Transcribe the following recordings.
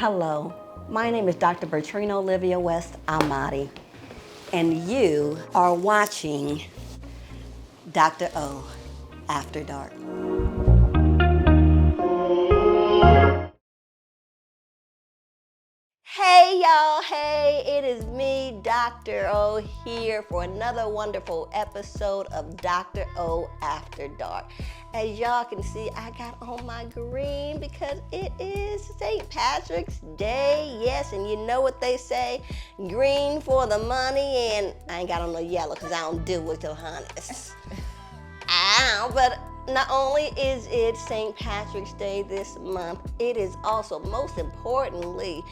Hello, my name is Dr. Bertrina Olivia West Amati, and you are watching Dr.O After Dark. Hey y'all, hey, it is me, Dr. O, here for another wonderful episode of Dr. O After Dark. As y'all can see, I got on my green because it is St. Patrick's Day. Yes, and you know what they say, green for the money, and I ain't got on no yellow because I don't do it, to honest. But not only is it St. Patrick's Day this month, it is also, most importantly,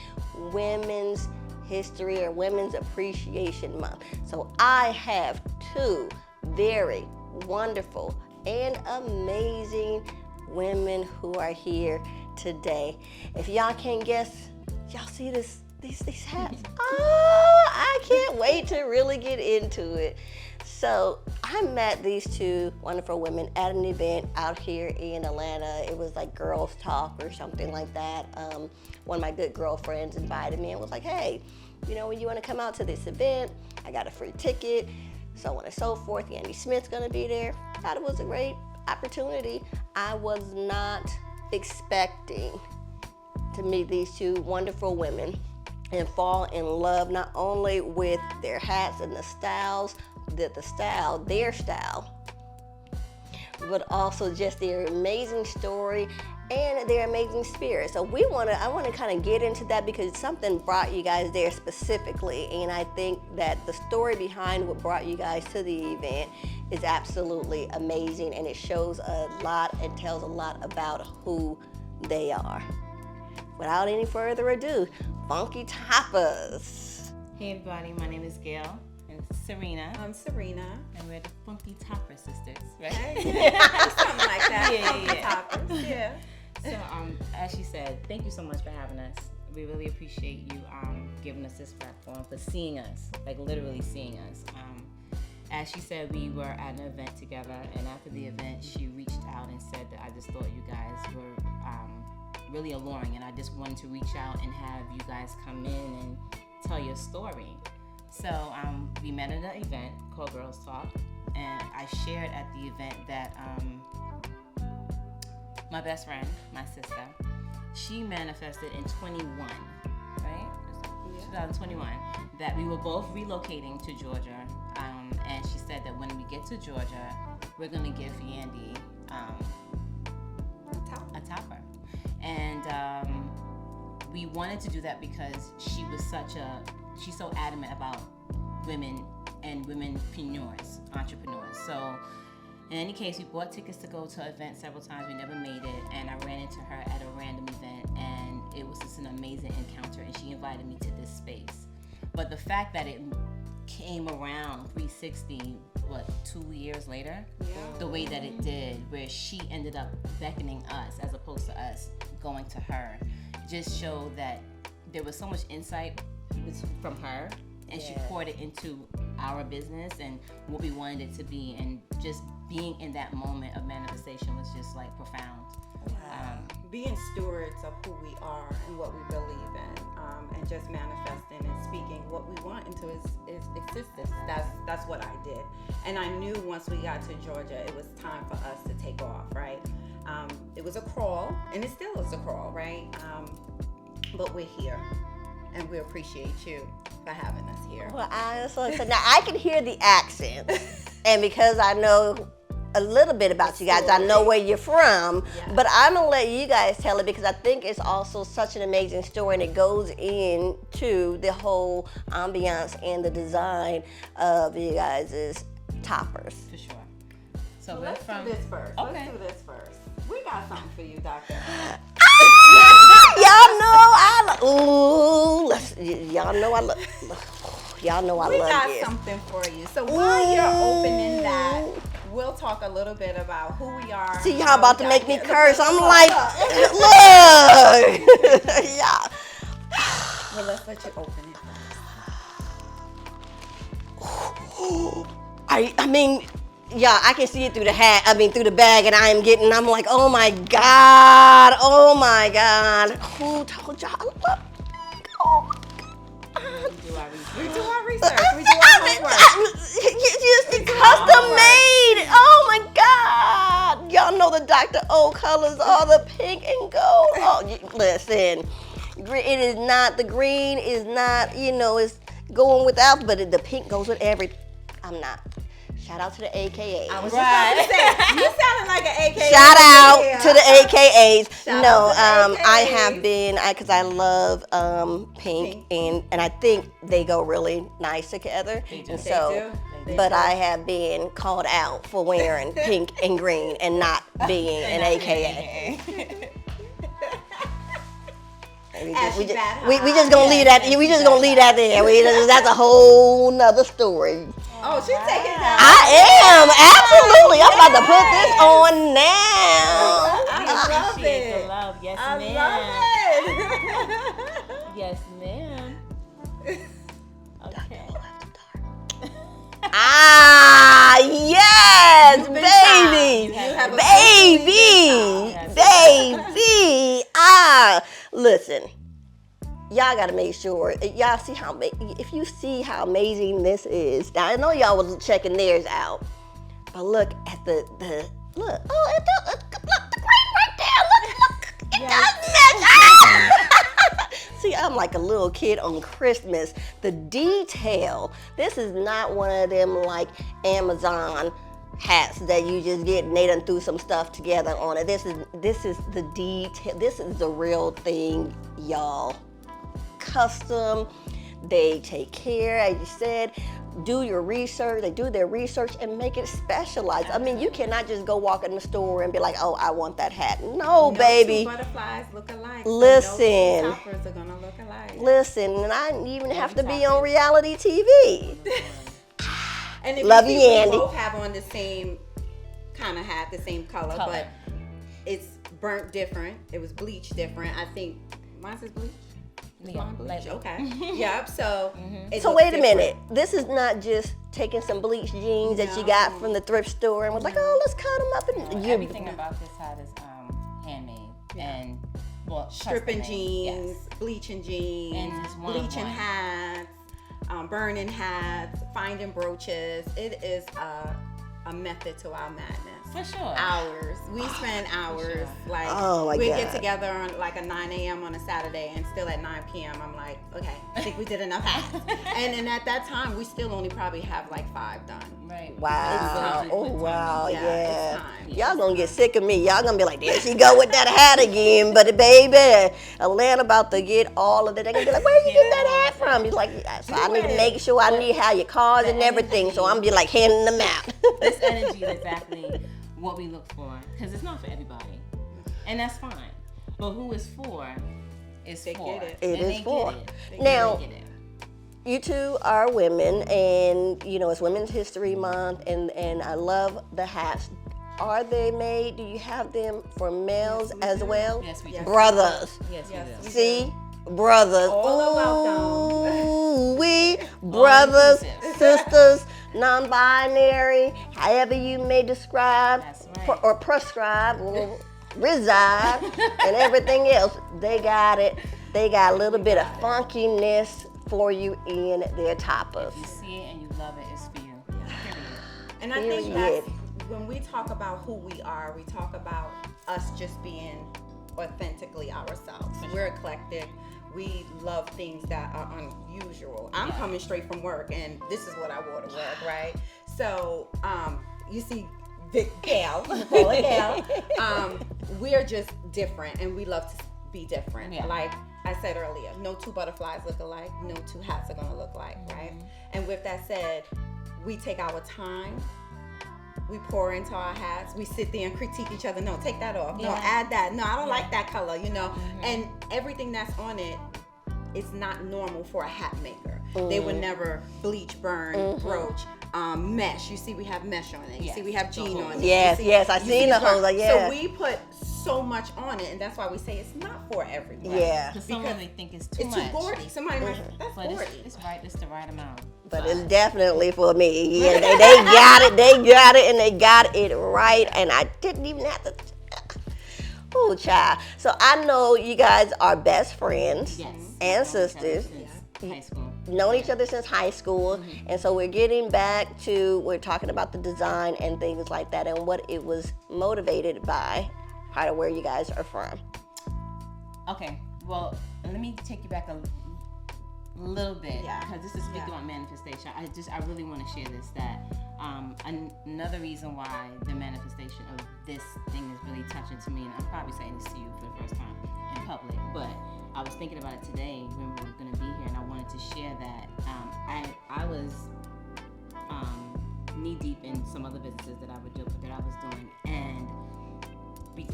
Women's History or Women's Appreciation Month. So I have two very wonderful and amazing women who are here today. If y'all can't guess, y'all see these hats? Oh, I can't wait to really get into it. So I met these two wonderful women at an event out here in Atlanta. It was like Girls Talk or something like that. One of my good girlfriends invited me and was like, hey, you know, when you want to come out to this event, I got a free ticket, so on and so forth. Andy Smith's gonna be there. Thought it was a great opportunity. I was not expecting to meet these two wonderful women and fall in love not only with their hats and the styles, their style, but also just their amazing story and their amazing spirit. So I want to kind of get into that because something brought you guys there specifically, and I think that the story behind what brought you guys to the event is absolutely amazing, and it shows a lot and tells a lot about who they are. Without any further ado, Funky Toppers. Hey everybody, my name is Gail. And Serena. I'm Serena. And we're the Funky Topper sisters, right? Something like that. Yeah. Toppers. Yeah. So, as she said, thank you so much for having us. We really appreciate you giving us this platform, for seeing us, like literally seeing us. As she said, we were at an event together, and after the event, she reached out and said that I just thought you guys were really alluring, and I just wanted to reach out and have you guys come in and tell your story. So we met at an event called Girls Talk, and I shared at the event that my best friend, my sister, she manifested in 21, right? Yeah. 2021, that we were both relocating to Georgia, and she said that when we get to Georgia, we're gonna give Yandy a topper. And we wanted to do that because she's so adamant about women and entrepreneurs. So in any case, we bought tickets to go to events several times. We never made it, and I ran into her at a random event, and it was just an amazing encounter, and she invited me to this space. But the fact that it came around 360, 2 years later, the way that it did, where she ended up beckoning us as opposed to us going to her, just showed that there was so much insight from her, and she poured it into our business and what we wanted it to be, and just being in that moment of manifestation was just like profound. Being stewards of who we are and what we believe in, and just manifesting and speaking what we want into its existence. That's what I did, and I knew once we got to Georgia, it was time for us to take off. Right? It was a crawl, and it still is a crawl, right? But we're here. And we appreciate you for having us here. Well, now I can hear the accent, and because I know a little bit about you guys, I know where you're from, but I'm gonna let you guys tell it because I think it's also such an amazing story, and it goes into the whole ambiance and the design of you guys' toppers. For sure. So let's do this first. Okay. Let's do this first. We got something for you, Doctor. Y'all know I We love got this. something for you. So while you're opening that, we'll talk a little bit about who we are. See, y'all about to make me curse. I'm look. like, look. Yeah. Well, let's let you open it first. I mean, Yeah, I can see it through the hat. I mean, through the bag, and I'm like, oh my God, oh my God. Who told y'all? Oh, Do our We research. do our research. We do our homework. It's custom made. Oh my God. Y'all know the Dr.O colors, all the pink and gold. Oh, listen. It is not, the green is not, it's going without, but the pink goes with every. I'm not. Shout out to the AKA. I was just about to say, you sounding like an AKA. Shout out over here. to the AKAs. Shout No, out to the I AKAs. have been, because I love pink, and I think they go really nice together. They do. And They so, do. but I have been called out for wearing pink and green and not being an AKA. We just gonna leave that. We just gonna leave that there. That's a whole nother story. Oh, she's taking down. I am absolutely. I'm about to put this on now. I love Appreciate it. the love. Yes, I ma'am. love it. Yes, ma'am. Okay. Ah, yes, You've been baby, timed. You have baby. Ah, listen, y'all gotta make sure y'all see if you see how amazing this is. Now I know y'all was checking theirs out, but look at the look. Oh, look the green right there. Look, it does match. Ah! See, I'm like a little kid on Christmas. The detail. This is not one of them like Amazon hats that you just get and they done threw some stuff together on it. This is the detail. This is the real thing, y'all. Custom. They take care, as you said, do your research. They do their research and make it specialized. I mean, you cannot just go walk in the store and be like, oh, I want that hat. No, baby. Two butterflies look alike. Listen. So no two toppers are gonna look alike. Listen, and I didn't even have to be on reality TV. And if Love you you, see, Andy. we both have on the same kind of hat, the same color, but it's burnt different. It was bleached different. I think mine's is bleached. Is mine bleached? Okay. Yep. So. it So looks wait a different. minute. This is not just taking some bleached jeans that you got from the thrift store and was like, oh, let's cut them up. And Everything about this hat is handmade and Stripping custom-made. jeans, Yes. bleaching jeans, And it's one of bleaching one. hats, burning hats, finding brooches. It is a method to our madness. For sure. Hours. We spend hours. Like, Oh, my we God. get together on like a 9 a.m. on a Saturday, and still at 9 p.m. I'm like, okay, I think we did enough hats. and at that time, we still only probably have like 5 done. Right. Wow. It's Oh, really wow. Yeah, Yeah. it's time. Y'all gonna get sick of me. Y'all gonna be like, there she go with that hat again. But baby, Atlanta about to get all of it. They're gonna be like, where you get that hat from? You're like, yeah, so I need to make sure I need how your cars and everything. So I'm be like handing them out. This energy is exactly what we look for, because it's not for everybody, and that's fine. But who it's for is They for. get it. It And is they for. get it. Now- They get it. You two are women, and it's Women's History Month, and I love the hats. Are they made? Do you have them for males as well? Yes, we do. Yes. Brothers. Yes, we Yes, do. we See? Brothers. All are welcome. Ooh, we brothers, inclusive. sisters, non-binary, however you may describe That's right. or prescribe or reside and everything else. They got it. They got a little bit of funkiness for you in their toppers. You see it and you love it, it's for you. Period. And I think Period. that's when we talk about who we are, we talk about us just being authentically ourselves. We're eclectic. We love things that are unusual. I'm coming straight from work, and this is what I wore to work, right? So, you see, Vic Gal, call it Gal. We're just different, and we love to be different. Yeah. Like I said earlier, no 2 butterflies look alike. No 2 hats are gonna look alike, right? And with that said, we take our time. We pour into our hats. We sit there and critique each other. No, take that off. No, Yeah. add that. No, I don't like that color, And everything that's on it is not normal for a hat maker. They would never bleach, burn, broach, mesh. You see we have mesh on it. You Yes. see we have jean on it. Yes, You see, yes, I you seen see the it's burnt. whole, yeah. So we put so much on it, and that's why we say it's not for everyone. Yeah. Because some women think it's too It's much. too gaudy. Somebody might that's But gaudy. it's right. It's the right amount. But it's definitely for me. Yeah, they got it. They got it, and they got it right. And I didn't even have to. Oh, child. So I know you guys are best friends Yes. and We've known each other sisters. since high school. Known each other since high school, and so we're getting back to, we're talking about the design and things like that, and what it was motivated by, part of where you guys are from. Okay. Well, let me take you back a little bit, Yeah. because this is speaking about manifestation. I really want to share this, that another reason why the manifestation of this thing is really touching to me, and I'm probably saying this to you for the first time in public, but I was thinking about it today when we were going to be here, and I wanted to share that I was knee deep in some other businesses that I was doing, and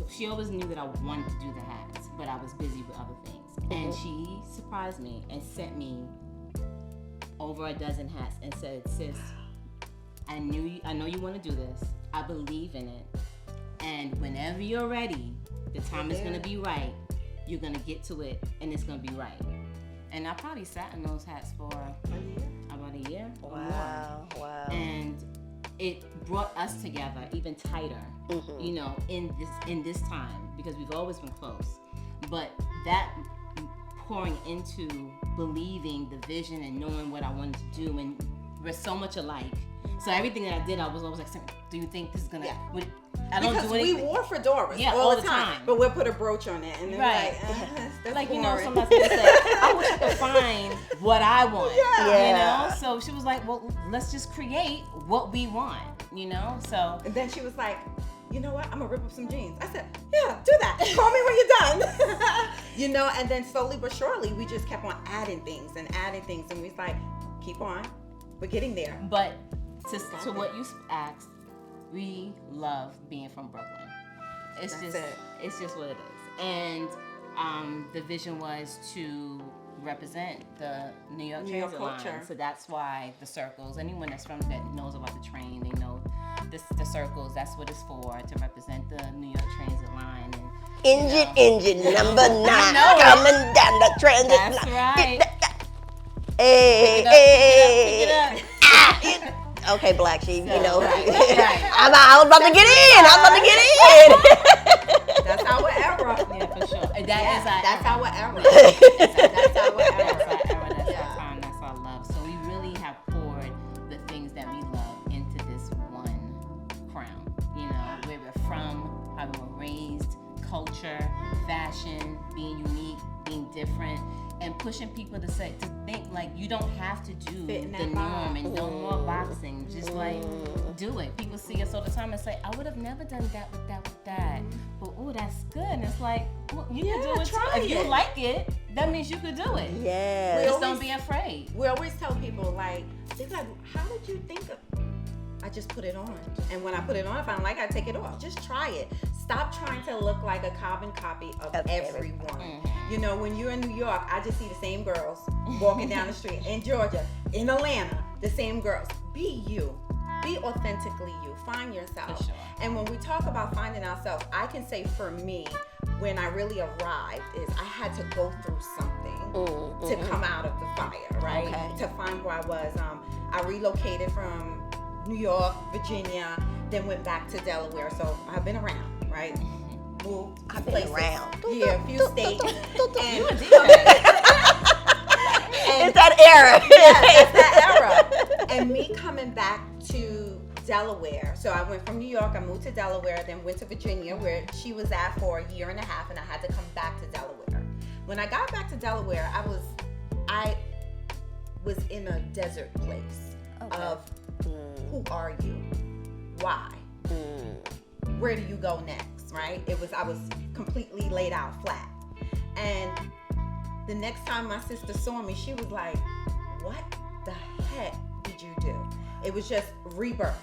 she always knew that I wanted to do the hats, but I was busy with other things. And she surprised me and sent me over a dozen hats and said, "Sis, I know you want to do this. I believe in it. And whenever you're ready, the time is going to be right. You're going to get to it, and it's going to be right." And I probably sat in those hats for about a year or more. Wow. And it brought us together even tighter, you know, in this time, because we've always been close. But that pouring into believing the vision and knowing what I wanted to do, and we're so much alike. So everything that I did, I was always like, "Do you think this is gonna?" Yeah. I don't because do anything. we wore fedoras all the time, but we'll put a brooch on it, and then Right. that's Like, boring. you know, somebody said, "I wish I could find what I want." Yeah. You Yeah. know, so she was like, "Well, let's just create what we want." You know, so And then she was like, "You know what? I'm gonna rip up some jeans." I said, "Yeah, do that. Call me when you're done." You know, and then slowly but surely, we just kept on adding things, and we was like, "Keep on, we're getting there." But to what you asked, we love being from Brooklyn. It's just what it is. And the vision was to represent the New York New York transit line. culture. So that's why the circles. Anyone that's from that knows about the train, they know the circles. That's what it's for, to represent the New York transit line. And Engine number 9 know it. coming down the transit that's line. right. Hey, Pick it up. Okay, Black Sheep, you know. Right. I was about to get in. That's our era. Yeah, for sure. That's our era. That's our time. That's our love. So we really have poured the things that we love into this one crown. You know, where we're from, how we were raised, culture, fashion, being unique, being different, and pushing people to think like you don't have to do Fit in the that norm box. and no more boxing. Just like do it. People see us all the time and say, "I would have never done that with that." But oh, that's good. And it's like, well, you can do it too. try If you it. like it, that means you could do it. Yes. Just always- don't be afraid. We always tell people, like, they're like, "How did you think of?" I just put it on, and when I put it on, if I don't like it, I take it off. Just try it. Stop trying to look like a carbon copy of everyone. You know, when you're in New York, I just see the same girls walking down the street. In Georgia, in Atlanta, the same girls. Be you. Be authentically you. Find yourself. For sure. And when we talk about finding ourselves, I can say for me, when I really arrived, is I had to go through something to come out of the fire, right? Okay. To find where I was. I relocated from New York, Virginia, then went back to Delaware. So I've been around, right? Moved. I've been places. around. Yeah, a few states. And You a DJ. It's that era. yeah, that's that era. And me coming back to Delaware. So I went from New York, I moved to Delaware, then went to Virginia, where she was at for a year and a half, and I had to come back to Delaware. When I got back to Delaware, I was in a desert place of who are you? Why? Where do you go next? Right? I was completely laid out flat. And the next time my sister saw me, she was like, "What the heck did you do?" It was just rebirth.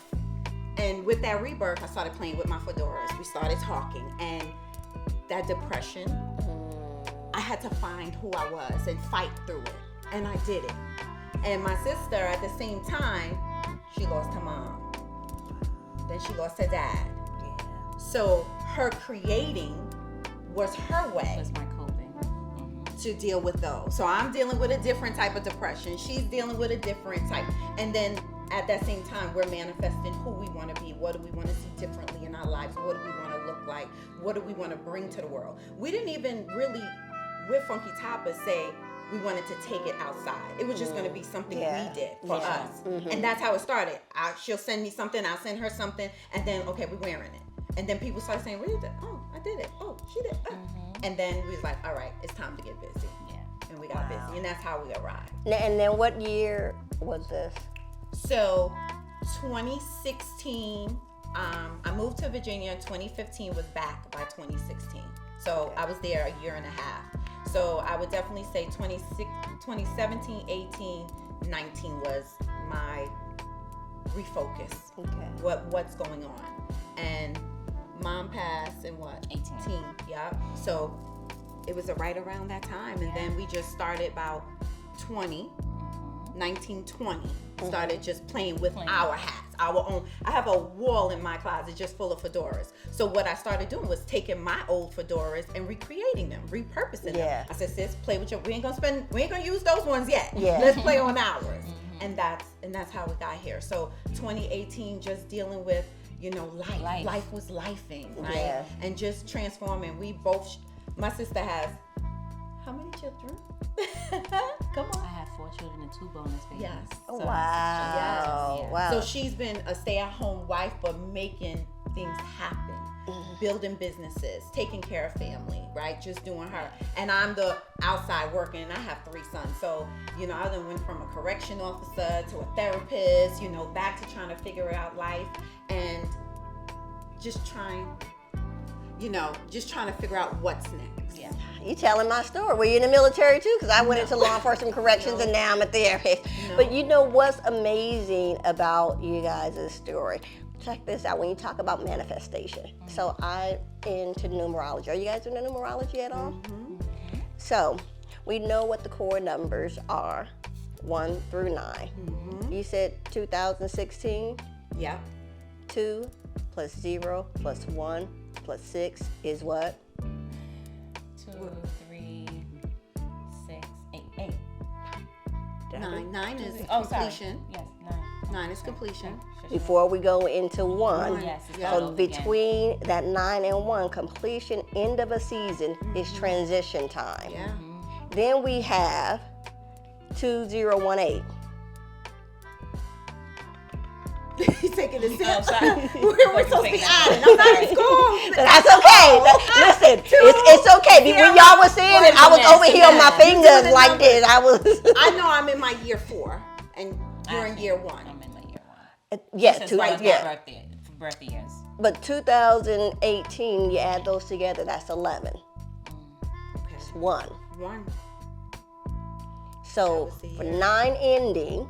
And with that rebirth, I started playing with my fedoras. We started talking, and that depression, I had to find who I was and fight through it. And I did it. And my sister, at the same time, she lost her mom. Then she lost her dad. So her creating was her way That's my coping. to deal with those. So I'm dealing with a different type of depression. She's dealing with a different type. And then at that same time, we're manifesting who we want to be. What do we want to see differently in our lives? What do we want to look like? What do we want to bring to the world? We didn't even really, with Funky Tapa, say we wanted to take it outside. It was just going to be something we did for us. And that's how it started. She'll send me something, I'll send her something, and then, okay, we're wearing it. And then people start saying, what did you do? Oh, I did it. Oh, she did. Oh. And then we was like, all right, it's time to get busy. Yeah. And we got busy. And that's how we arrived. And then what year was this? So 2016, I moved to Virginia. 2015 was back by 2016. So I was there a year and a half. So I would definitely say 2017, 18, 19 was my refocus. Okay. What's going on? And mom passed in what? 18. Yeah. So it was right around that time. And then we just started about 19, 20. Started just playing with our hats, our own. I have a wall in my closet just full of fedoras. So what I started doing was taking my old fedoras and recreating them, repurposing them. I said, sis, play with your, we ain't gonna use those ones yet. Let's play on ours. And that's how we got here. So 2018, just dealing with, life. Life was lifing, right? Yeah. And just transforming. We both, my sister has, how many children? Come on. I have 4 children and 2 bonus babies. Yes. Oh, So wow. Yeah. Wow. So she's been a stay-at-home wife, but making things happen, building businesses, taking care of family, right? Just doing her. And I'm the outside working, and I have 3 sons. So, I then went from a correction officer to a therapist, back to trying to figure out life and just trying to figure out what's next. Yeah. You telling my story. Were you in the military too? Because I went into law enforcement corrections and now I'm a therapist. But you know what's amazing about you guys' story? Check this out when you talk about manifestation. So I'm into numerology. Are you guys into numerology at all? So we know what the core numbers are, 1 through 9. You said 2016? Yep. 2 plus 0 plus 1 plus 6 is what? 2, 3, 6, 8. 9. 9 is Oh, sorry. completion. Yes, 9. 9 is completion. Before we go into 1. Yes, it's Yeah. So all over again. between that 9 and 1, completion, end of a season is transition time. Yeah. Then we have 2018. He's taking a sip. Oh, sorry. We're supposed to be Taking a adding. sip. I'm not Sorry. in school. That's okay. Listen, it's okay. When y'all was saying it, I was over here on my fingers like this. I was. I know I'm in my year 4, and you're in year 1. I'm in my year 1. Yes, Just two, as yeah. birthday years. But 2018, you add those together, that's 11. Okay. It's 1. 1. So was the for year. 9 ending,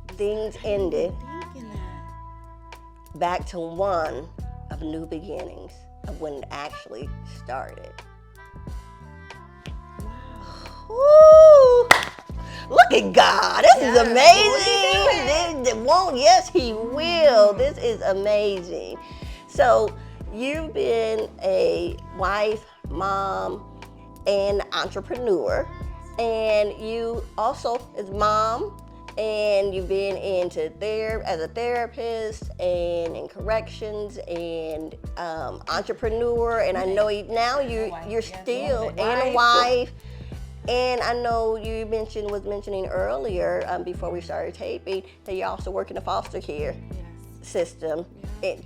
things ended. Thinking that. Back to 1 of new beginnings of when it actually started. Woo! Look at God. This is amazing. Yes, he will. This is amazing. So you've been a wife, mom, and entrepreneur. And you also is mom. And you've been into as a therapist and in corrections and entrepreneur. And I know you're still and a wife. And I know you was mentioning earlier before we started taping that you also work in the foster care system. And,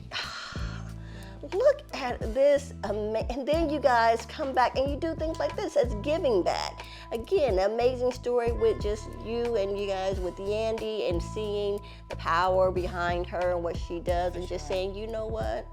look at this, and then you guys come back and you do things like this as giving back. Again, an amazing story with just you and you guys with Yandy and seeing the power behind her and what she does and just saying, you know what?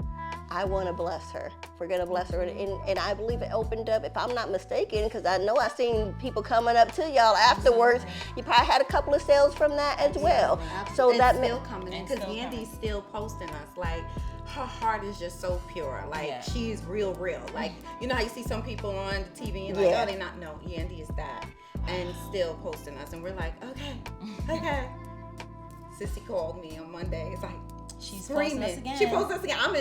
I want to bless her. We're going to bless her. And I believe it opened up, if I'm not mistaken, because I know I've seen people coming up to y'all afterwards. You probably had a couple of sales from that as well. So and that still coming in and because still Yandy's still posting us. Like, her heart is just so pure. Like, she's real. Like, you know how you see some people on the TV and like, oh, they not know. Yandy is that. And still posting us. And we're like, okay. Sissy called me on Monday. It's like, She's posting us screaming. again. She posted us again. I'm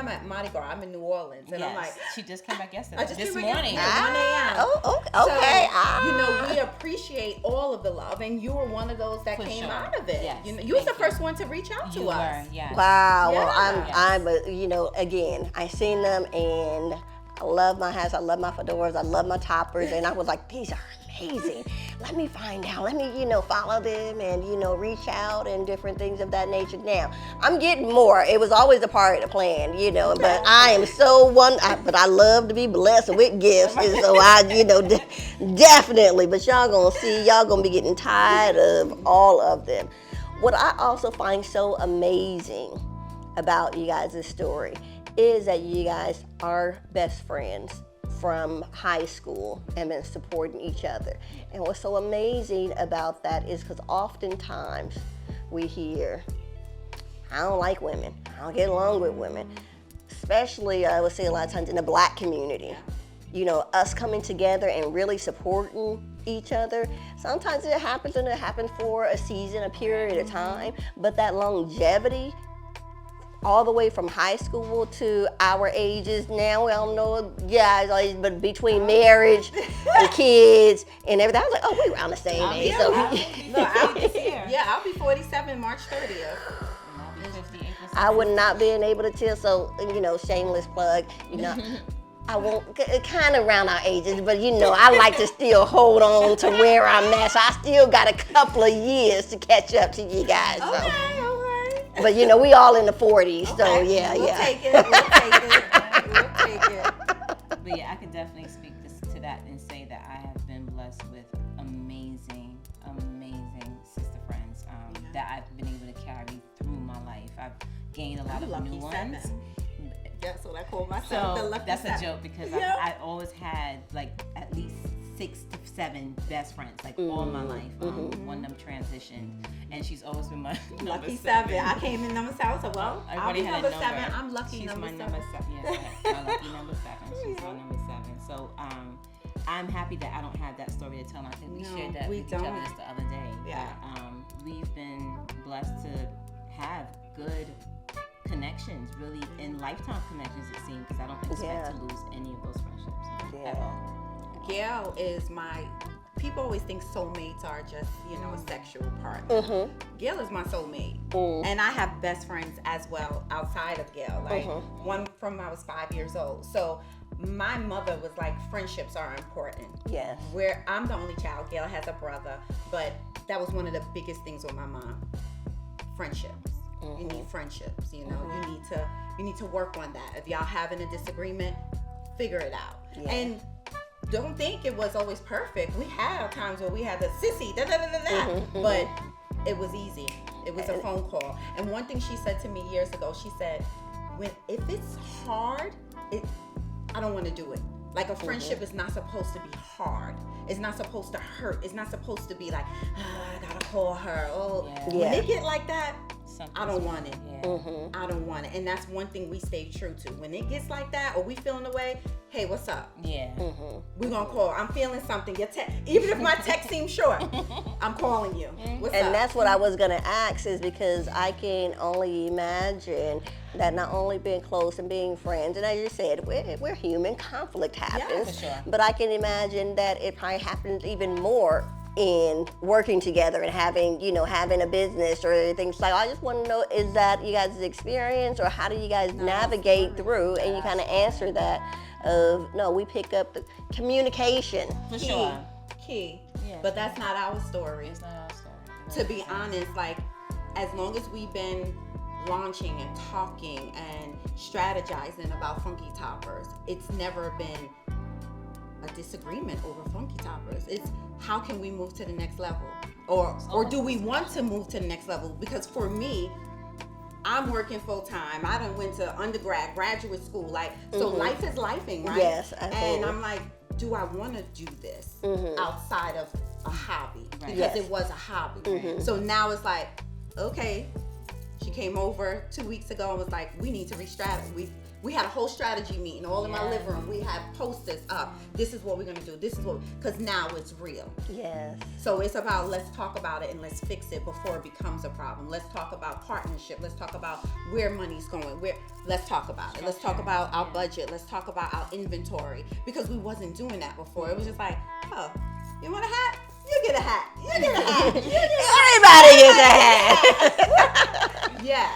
at Mardi Gras. I'm in New Orleans, and Yes. I'm like, She just came back yesterday. I just this came back morning. yesterday. 1 a.m. Oh, okay. So, you know, we appreciate all of the love, and you were one of those that For came sure. out of it. Yes, You know, you was the thank you. first one to reach out to You us. were, yes. Wow. Well, Yeah. you know, again, I seen them and I love my hats. I love my fedoras. I love my toppers. And I was like, these are amazing. Let me find out. Let me, you know, follow them and, you know, reach out and different things of that nature. Now, I'm getting more. It was always a part of the plan, you know, but I am so but I love to be blessed with gifts. And so I, you know, definitely. But y'all gonna see, y'all gonna be getting tired of all of them. What I also find so amazing about you guys' story is that you guys are best friends from high school and been supporting each other. And what's so amazing about that is because oftentimes we hear, I don't like women, I don't get along with women, especially I would say a lot of times in the Black community. You know, us coming together and really supporting each other. Sometimes it happens and it happens for a season, a period of time, but that longevity all the way from high school to our ages now, we don't know guys, but between marriage and kids and everything, I was like, oh, we around the same age. So I'll be 47 March 30th. I would not be able to tell, so, you know, shameless plug, you know, I won't, kind of around our ages, but you know, I like to still hold on to where I'm at, so I still got a couple of years to catch up to you guys. So. Okay. But you know, we all in the 40s, so Okay. yeah. We'll take it. We'll take it. But yeah, I could definitely speak to that and say that I have been blessed with amazing sister friends that I've been able to carry through my life. I've gained a lot of new ones. That's what I call myself. So the lucky that's seven. a joke because I always had like at least 6 to 7 best friends like all my life. One of them transitioned, and she's always been my lucky seven. I came in number 7, so well, I'll be number 7. I'm lucky She's number my 7. number 7. Yes, my lucky number 7. She's my number 7. So I'm happy that I don't have that story to tell. And I think we shared that with each other just the other day. Yeah. That, we've been blessed to have good connections, really, in lifetime connections, it seems, because I don't expect to lose any of those friendships at all. Gail is people always think soulmates are just, you know, a sexual part. Gail is my soulmate. And I have best friends as well outside of Gail. Like one from I was 5 years old. So my mother was like, friendships are important. Yes. Where I'm the only child, Gail has a brother, but that was one of the biggest things with my mom. Friendships. You need friendships, you know. You need to work on that. If y'all having a disagreement, figure it out. Yeah. And don't think it was always perfect. We had times where we had the sissy, but it was easy. It was a phone call. And one thing she said to me years ago, she said, if it's hard, I don't want to do it. Like a friendship is not supposed to be hard. It's not supposed to hurt. It's not supposed to be like, I gotta call her. When they get like that, I don't want it. I don't want it. And that's one thing we stay true to. When it gets like that, or we feeling the way, hey, what's up? Yeah. We're gonna call. I'm feeling something. Even if my text seems short, I'm calling you. What's up? And that's what I was gonna ask, is because I can only imagine that not only being close and being friends, and as you said, we're human, conflict happens. For sure. But I can imagine that it probably happens even more in working together and having a business or things like. I just want to know, is that you guys' experience, or how do you guys navigate through? And you kind of answer that of, no, we pick up the communication. For sure. Key. Yeah. But that's not our story. It's not our story. To be honest, like, as long as we've been launching and talking and strategizing about Funky Toppers, it's never been a disagreement over Funky Toppers. It's how can we move to the next level, or do we want to move to the next level? Because for me, I'm working full time. I done went to undergrad, graduate school, like, so life is lifing, right? Yes, absolutely. And I'm like, do I want to do this outside of a hobby? Right. Because it was a hobby. So now it's like, okay, She came over 2 weeks ago and was like, we need to re-strategy. We had a whole strategy meeting all in my living room. We had posters up. This is what we're going to do. This is what, because now it's real. Yes. So it's about, let's talk about it and let's fix it before it becomes a problem. Let's talk about partnership. Let's talk about where money's going. Let's talk about it. Let's talk about our budget. Let's talk about our inventory, because we wasn't doing that before. It was just like, oh, you want a hat? You get a hat. You get a hat. Everybody gets a hat. Yeah.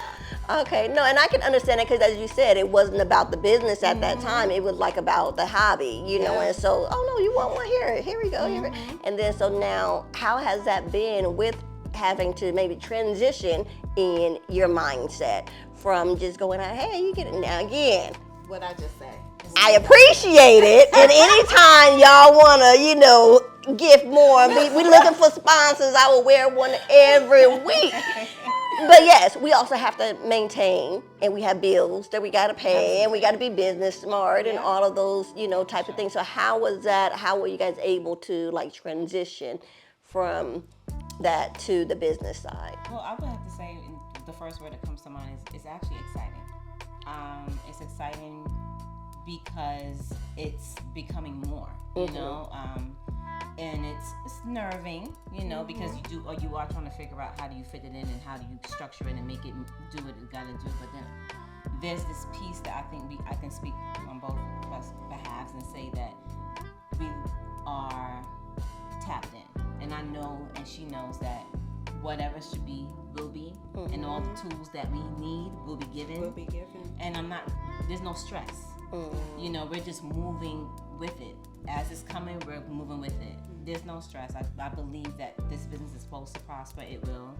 Okay, no, and I can understand it because, as you said, it wasn't about the business at that time. It was like about the hobby, you know. And so, oh no, you want one here? Here we go. Here. And then so now, how has that been with having to maybe transition in your mindset from just going out, hey, you get it now again? What I just said. I appreciate it, and anytime y'all wanna, gift more, we looking for sponsors. I will wear one every week. But yes, we also have to maintain, and we have bills that we got to pay, and we got to be business smart, and all of those, type of things. So how was that? How were you guys able to transition from that to the business side? Well, I would have to say the first word that comes to mind is actually exciting. It's exciting because it's becoming more, and it's nerving, because you are trying to figure out how do you fit it in and how do you structure it and make it do what it got to do. But then there's this piece that I think I can speak on both of us behalves and say that we are tapped in, and I know, and she knows that whatever should be will be, and all the tools that we need will be given. And there's no stress. We're just moving with it. As it's coming, we're moving with it. There's no stress. I believe that this business is supposed to prosper. It will.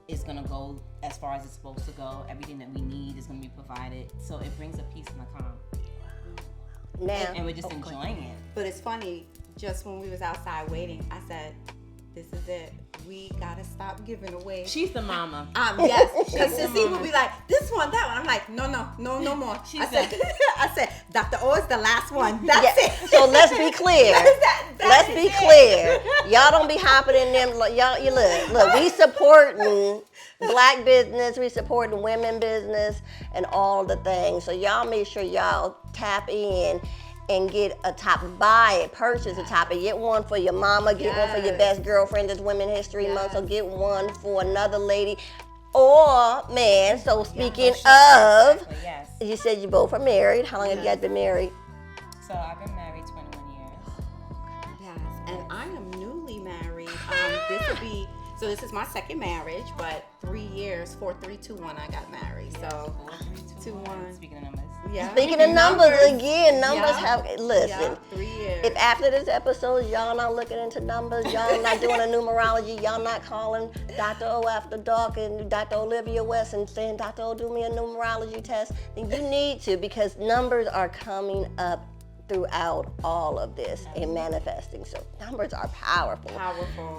It's going to go as far as it's supposed to go. Everything that we need is going to be provided. So it brings a peace and a calm. Now, and we're just enjoying it. But it's funny, just when we was outside waiting, I said, this is it. We gotta stop giving away. She's the mama. Yes, because Sissy would be like, this one, that one. I'm like, no more. I said, Dr.O is the last one. That's it. So let's be clear. Let's be clear. Y'all don't be hopping in them. You look. We supporting Black business. We supporting women business and all the things. So y'all make sure y'all tap in and get a top, purchase a top, and get one for your mama, get one for your best girlfriend. It's Women's History Month, so get one for another lady or man. So speaking of, you said you both are married. How long have you guys been married? So I've been married 21 years. Yes, and I am newly married. This is my second marriage, but 3 years, 4, 3, 2, 1, I got married. So 4, 3, 2, 1. Speaking of numbers. Yeah. Speaking of numbers again, have, listen, 3 years. If after this episode, y'all not looking into numbers, y'all not doing a numerology, y'all not calling Dr.O After Dark and Dr. Olivia West and saying, Dr.O, do me a numerology test, then you need to, because numbers are coming up throughout all of this and manifesting. So numbers are powerful.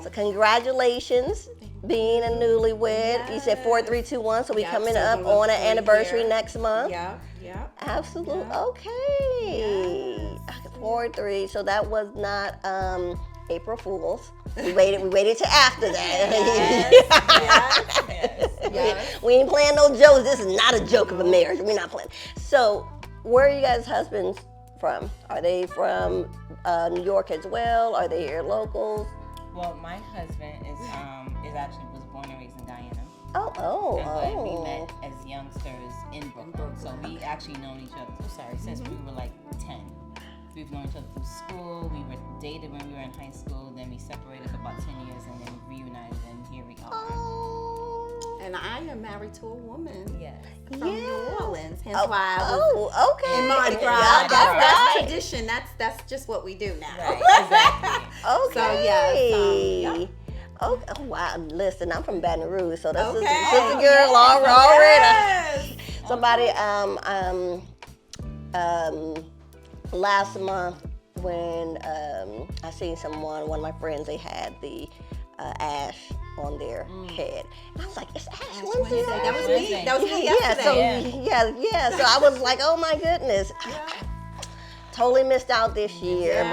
So congratulations being a newlywed. Yes. You said 4, 3, 2, 1. So we coming up on an anniversary next month. Yeah. Absolutely. Yeah. Okay. 4, 3. So that was not April Fool's. We waited till after that. Yes. We ain't playing no jokes. This is not a joke of a marriage. We're not playing. So where are you guys' husbands from? Are they from New York as well? Are they here locals? Well, my husband is actually was born and raised in Guyana. Oh. We met as youngsters in Brooklyn. So we actually known each other. Since we were like 10. We've known each other through school. We were dated when we were in high school. Then we separated for about 10 years, and then reunited, and here we are. Oh. And I am married to a woman. Yes. From New Orleans. Hence why I was okay. in Mardi Gras. Yeah, That's tradition. That's just what we do now. Right, exactly. Okay. Oh wow! Listen, I'm from Baton Rouge, so that's Okay. sister girl already. Yes. Somebody last month when I seen one of my friends, they had the ash on their head, and I was like, it's Ash Wednesday. That was me. That was me yesterday. So I was like, oh my goodness. Totally missed out this year,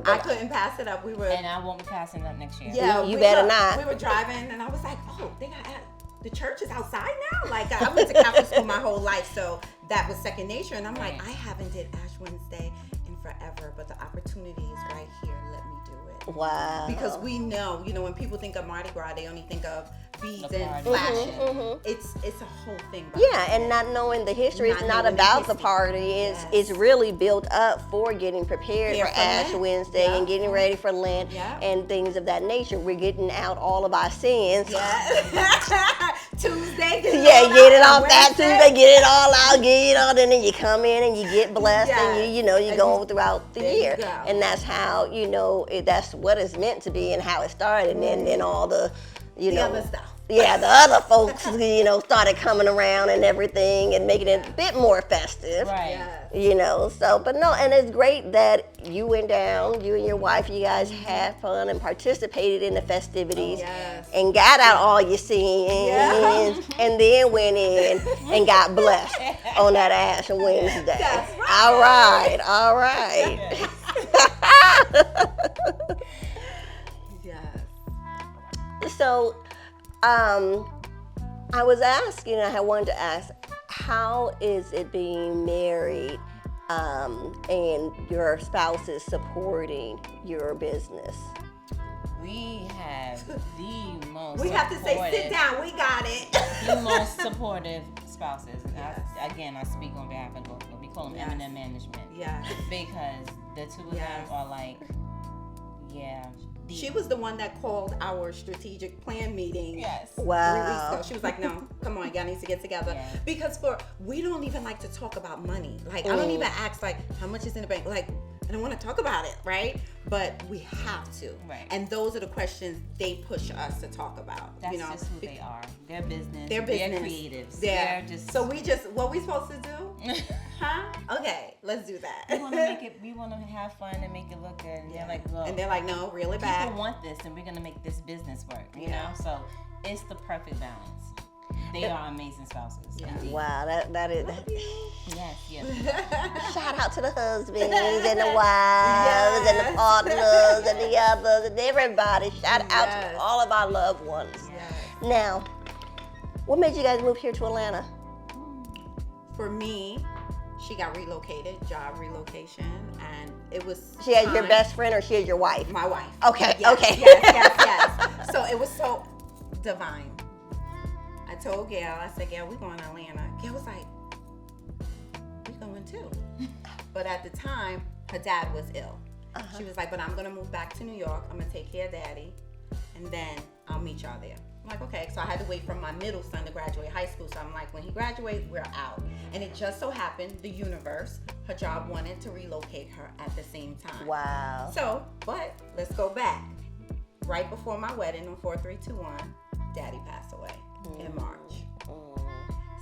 but I couldn't pass it up. We were, and I won't be passing up next year. Yeah, you better not. We were driving, and I was like, oh, they got the church is outside now? Like, I went to Catholic school my whole life, so that was second nature. And I'm like, I haven't did Ash Wednesday in forever, but the opportunity is right here. Let me do it. Wow. Because we know, when people think of Mardi Gras, they only think of beads The and party. flashing. It's a whole thing. Yeah, and not knowing the history, it's not knowing the about the history. party. It's really built up for getting prepared for Ash Lent. Wednesday Yeah. and getting ready for Lent Yeah. and things of that nature. We're getting out all of our sins. Yeah. Tuesday. Yeah, get it off that Wednesday. Tuesday, get it all out, get it all, and then you come in and you get blessed, and you And go throughout the there you year, go. and that's how that's what it's meant to be and how it started, and then all the The other stuff. Yeah, the other folks, started coming around and everything and making it a bit more festive. Right. Yes. But no, and it's great that you went down, you and your wife, you guys had fun and participated in the festivities Yes. and got out all your sins Yeah. and then went in and got blessed on that Ash Wednesday. That's right. All right. Yes. So, I was asking, I wanted to ask, how is it being married and your spouse is supporting your business? We have the most. We have to say, sit supportive- down. We got it. The most supportive spouses. Yes. I speak on behalf of what we call them Yes. M&M management. Yeah. Because the two of Yes. them are like, yeah. She was the one that called our strategic plan meeting. Yes. 3 weeks Wow. ago. She was like, no, come on, y'all need to get together. Yeah. Because we don't even like to talk about money. Like, I don't even ask, like, how much is in the bank? Like, I don't want to talk about it, right? But we have to. Right. And those are the questions they push us to talk about. That's just who they are. They're business. They're They're business. creatives. They're just. So what we supposed to do? Huh? Okay, let's do that. we want to make it. We want to have fun and make it look good. And they're like, look. And they're like, no, reel it people back. want this, and we're gonna make this business work. You Yeah. know, so it's the perfect balance. They are amazing spouses. Yeah. Indeed. Wow, that is. Yes. Shout out to the husbands and the wives and the partners and the others and everybody. Shout out Yes. to all of our loved ones. Yes. Now, what made you guys move here to Atlanta? For me, she got relocated, job relocation, and it was. She had your time- best friend or she had your wife? My wife. Okay, Yes, okay. Yes. So it was so divine. I told Gail, I said, Gail, we're going to Atlanta. Gail was like, we going too. But at the time, her dad was ill. She was like, but I'm going to move back to New York. I'm going to take care of Daddy, and then I'll meet y'all there. I'm like, okay. So I had to wait for my middle son to graduate high school. So I'm like, when he graduates, we're out. And it just so happened, the universe, her job wanted to relocate her at the same time. Wow. So, but let's go back. Right before my wedding on 4321, Daddy passed away in March.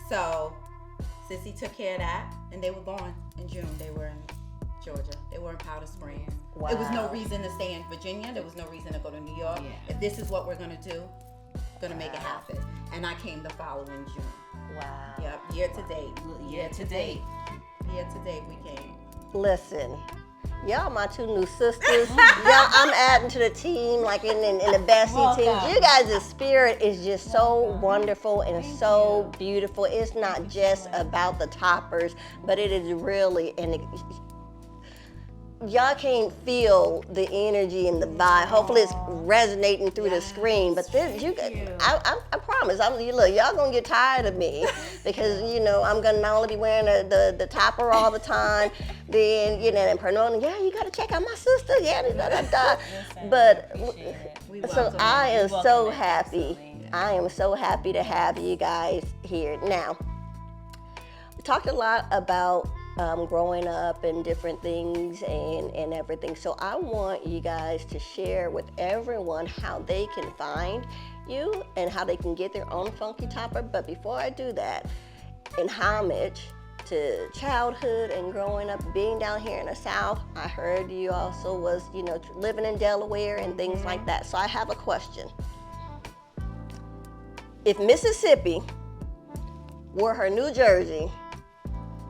So, Sissy took care of that, and they were gone in June. They were in Georgia. They were in Powder Springs. Wow. There was no reason to stay in Virginia. There was no reason to go to New York. Yeah. If this is what we're gonna do, gonna make it happen. And I came the following June. Wow. Yep, year to date. Year to date. Year to date we came. Listen, y'all my two new sisters. Y'all, I'm adding to the team like in the Bessie team. Welcome. You guys' spirit is just so wonderful and so beautiful. It's not just about the toppers, but it is really, and y'all can't feel the energy and the vibe. Hopefully it's resonating through the screen. But this, I promise, look, y'all gonna get tired of me because I'm gonna not only be wearing the topper all the time, then and promoting. Yeah, you gotta check out my sister. Yeah, da da da. But Appreciate it. We so welcome I you. am welcome so it, happy. absolutely. I am so happy to have you guys here. Now, we talked a lot about growing up and different things and everything. So I want you guys to share with everyone how they can find you and how they can get their own funky topper. But before I do that, in homage to childhood and growing up, being down here in the South, I heard you also was, living in Delaware and things like that. So I have a question. If Mississippi were her New Jersey,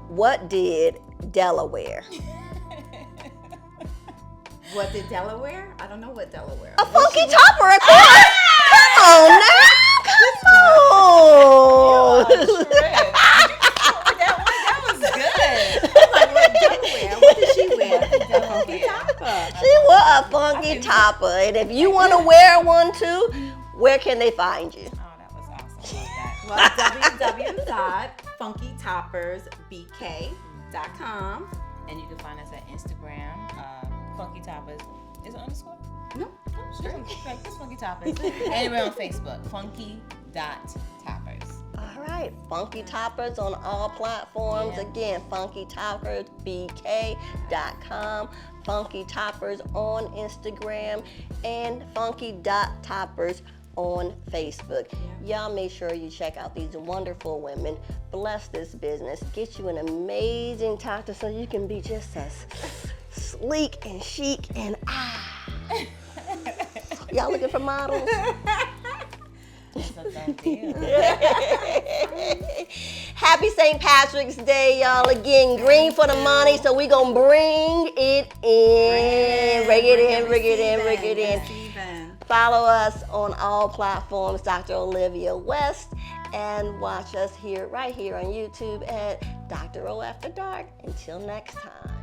what did Delaware? What did Delaware? I don't know what Delaware. A funky topper, of course. Come on now. Come Oh! That was good. Like, what Delaware? What did she wear? A funky topper. She wore a funky topper. And if you want to wear one too, where can they find you? Oh, that was awesome. Love that. Well, www.funkytoppersbk.com. And you can find us at Instagram, Funky Toppers. Is it underscore? No, Straight. Like this Funky Toppers. And we're on Facebook, funky.toppers. All right, Funky Toppers on all platforms. Yeah. Again, funkytoppersbk.com, Funky Toppers on Instagram, and funky.toppers on Facebook. Y'all make sure you check out these wonderful women. Bless this business. Get you an amazing doctor so you can be just as sleek and chic and Y'all looking for models? It's a done deal. Happy St. Patrick's Day, y'all. Again, green for the money, so we gonna bring it in. Bring it in. Follow us on all platforms, Dr. Olivia West, and watch us right here on YouTube at Dr. O After Dark. Until next time.